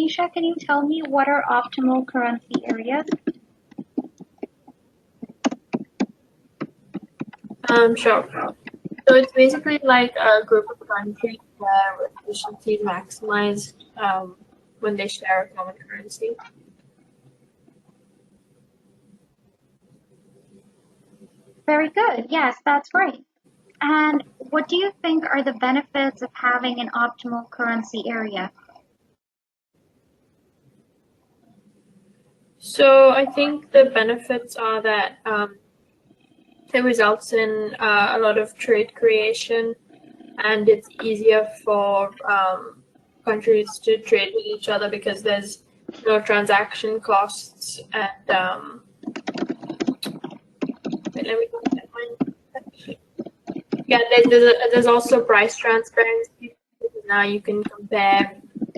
Anisha, can you tell me what are optimal currency areas? Sure. So it's basically like a group of countries where efficiency is maximized when they share a common currency. Very good. Yes, that's right. And what do you think are the benefits of having an optimal currency area? So I think the benefits are that it results in a lot of trade creation, and it's easier for countries to trade with each other because there's no transaction costs and wait, let me get mine. Yeah, there's also price transparency because now you can compare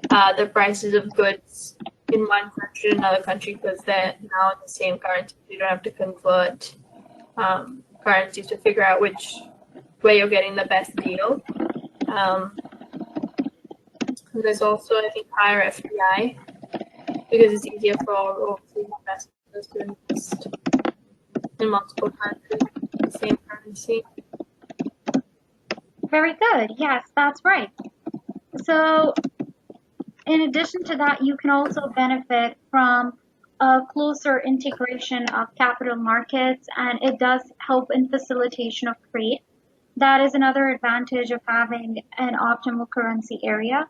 the prices of goods in one country to another country because they're now in the same currency. You don't have to convert currencies to figure out where you're getting the best deal. There's also, I think, higher FDI because it's easier for overseas investors to invest in multiple countries with the same currency. Very good. Yes, that's right. So, in addition to that, you can also benefit from a closer integration of capital markets, and it does help in facilitation of trade. That is another advantage of having an optimal currency area.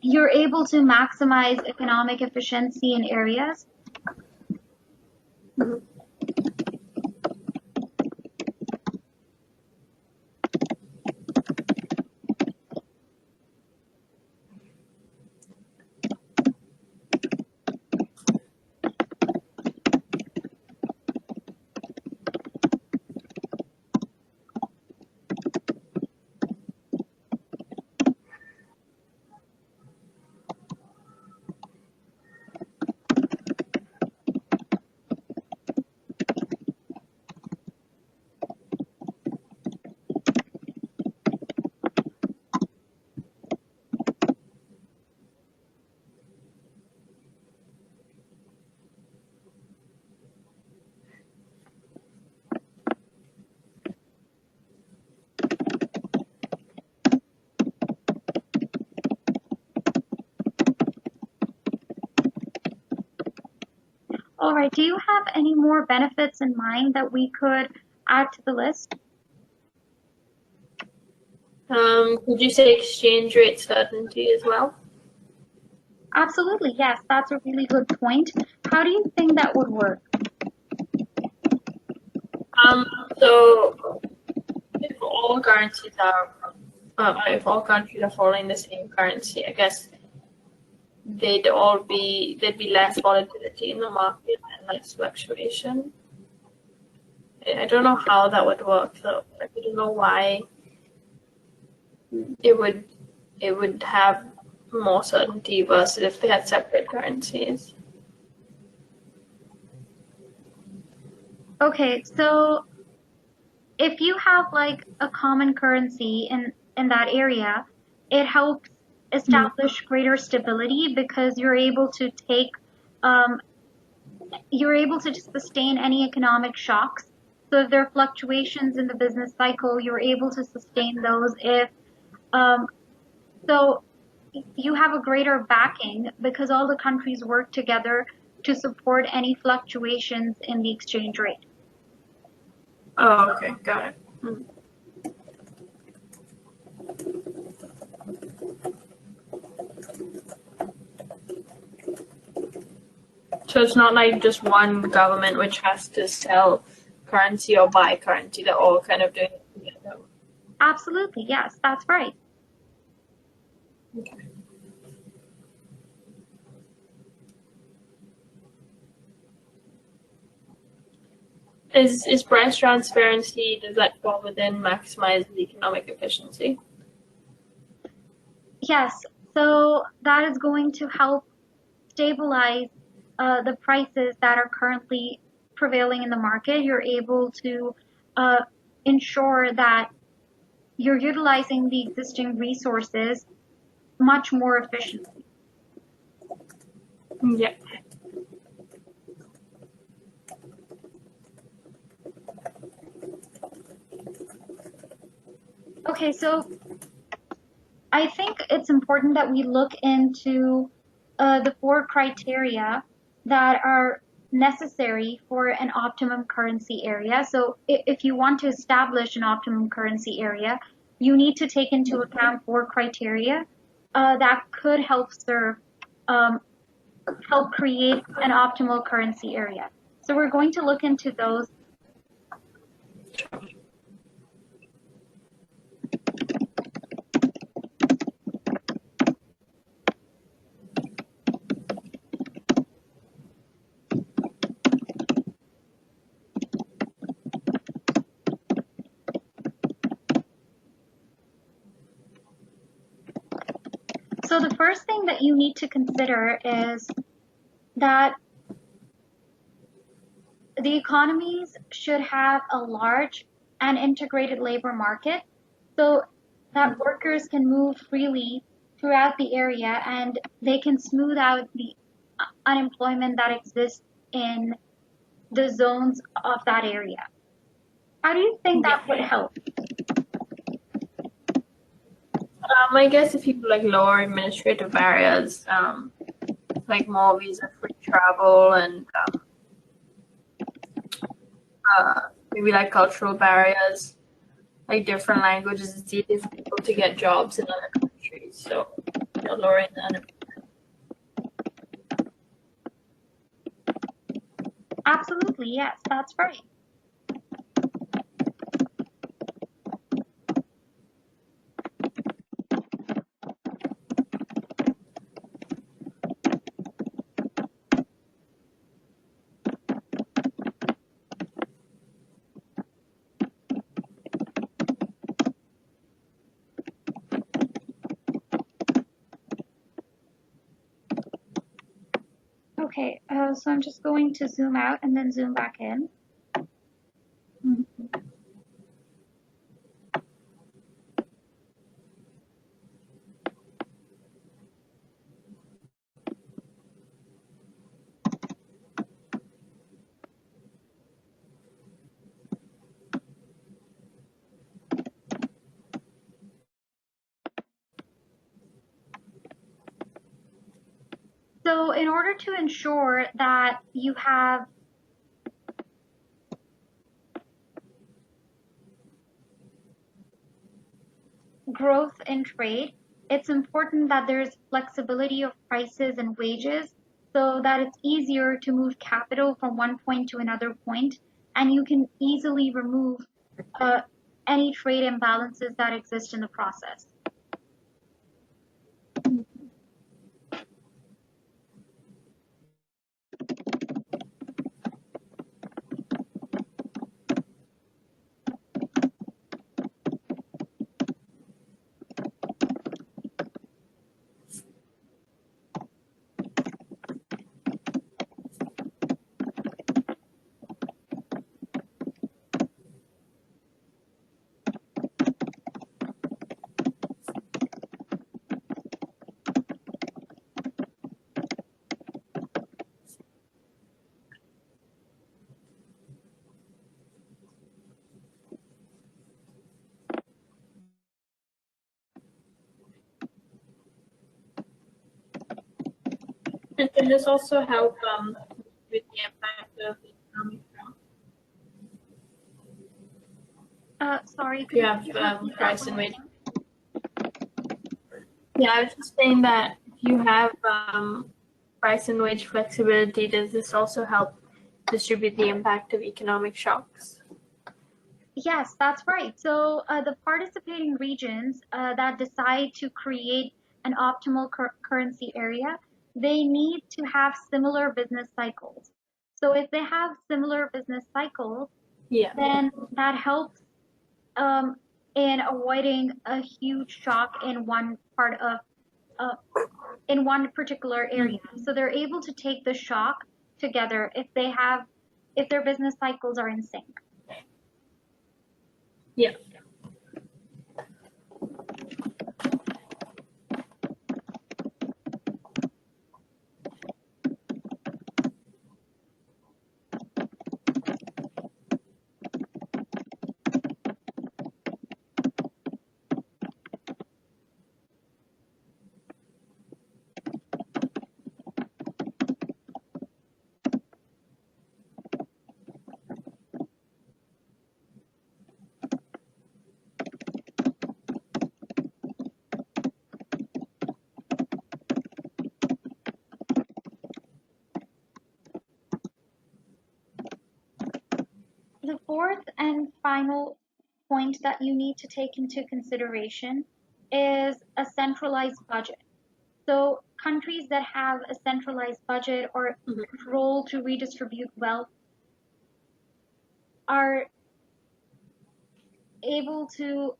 You're able to maximize economic efficiency in areas. All right, do you have any more benefits in mind that we could add to the list? Could you say exchange rate certainty as well? Absolutely, yes, that's a really good point. How do you think that would work? So if all currencies if all countries are following the same currency, I guess there'd be less volatility in the market and less fluctuation. I don't know how that would work though. I don't know why it would have more certainty versus if they had separate currencies. Okay, so if you have like a common currency in that area, it helps establish greater stability because you're able to just sustain any economic shocks. So if there are fluctuations in the business cycle, you're able to sustain those. So you have a greater backing because all the countries work together to support any fluctuations in the exchange rate. Oh, okay, got it. So it's not like just one government which has to sell currency or buy currency. They're all kind of doing it together. Absolutely, yes, that's right. Okay. Is price transparency, does that fall within maximizing economic efficiency? Yes, so that is going to help stabilize the prices that are currently prevailing in the market. You're able to ensure that you're utilizing the existing resources much more efficiently. Yeah. Okay, so I think it's important that we look into the 4 criteria that are necessary for an optimum currency area. So if you want to establish an optimum currency area, you need to take into account 4 criteria that could help create an optimal currency area. So we're going to look into those. So the first thing that you need to consider is that the economies should have a large and integrated labor market so that workers can move freely throughout the area and they can smooth out the unemployment that exists in the zones of that area. How do you think that would help? I guess if you like lower administrative barriers, like more visa-free travel and maybe like cultural barriers, like different languages, it's easier for people to get jobs in other countries. So, lowering the unemployment. Absolutely, yes, that's right. Okay, so I'm just going to zoom out and then zoom back in. So in order to ensure that you have growth in trade, it's important that there's flexibility of prices and wages so that it's easier to move capital from one point to another point, and you can easily remove any trade imbalances that exist in the process. And can this also help with the impact of economic growth? Sorry, could You have price and wage. Yeah, I was just saying that if you have price and wage flexibility, does this also help distribute the impact of economic shocks? Yes, that's right. So the participating regions that decide to create an optimal currency area, they need to have similar business cycles. So if they have similar business cycles, then that helps in avoiding a huge shock in one part of in one particular area. So they're able to take the shock together if their business cycles are in sync. Yeah. fourth and final point that you need to take into consideration is a centralized budget. So countries that have a centralized budget or control to redistribute wealth are able to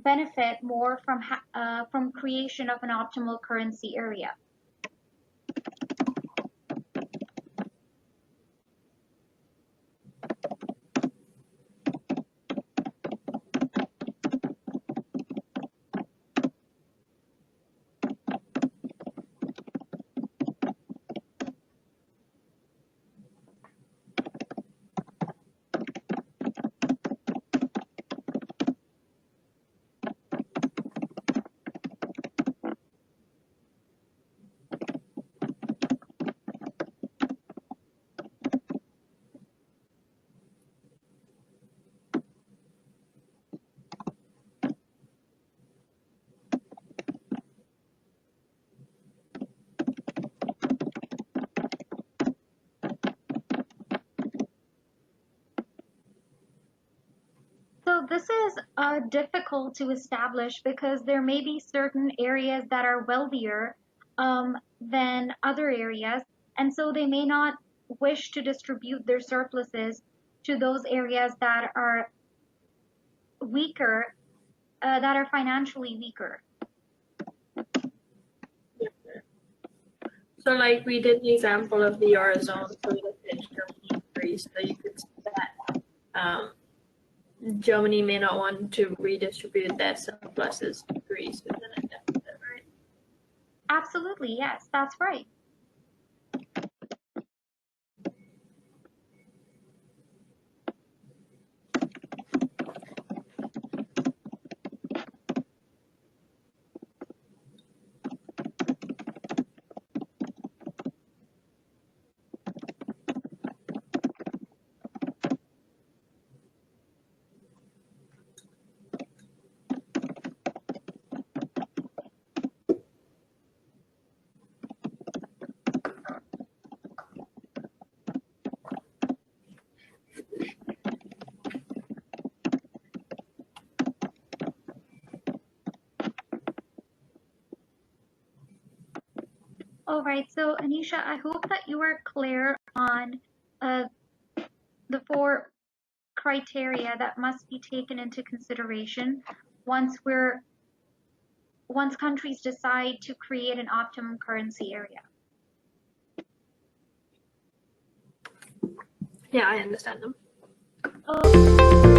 benefit more from creation of an optimal currency area. So this is difficult to establish because there may be certain areas that are wealthier than other areas, and so they may not wish to distribute their surpluses to those areas that are weaker, that are financially weaker. So like we did the example of the Eurozone, so we looked at Germany and Greece, so you could see that Germany may not want to redistribute their surpluses to Greece within a deficit, right? Absolutely, yes, that's right. All right, so Anisha, I hope that you were clear on the four criteria that must be taken into consideration once countries decide to create an optimum currency area. Yeah, I understand them. Okay.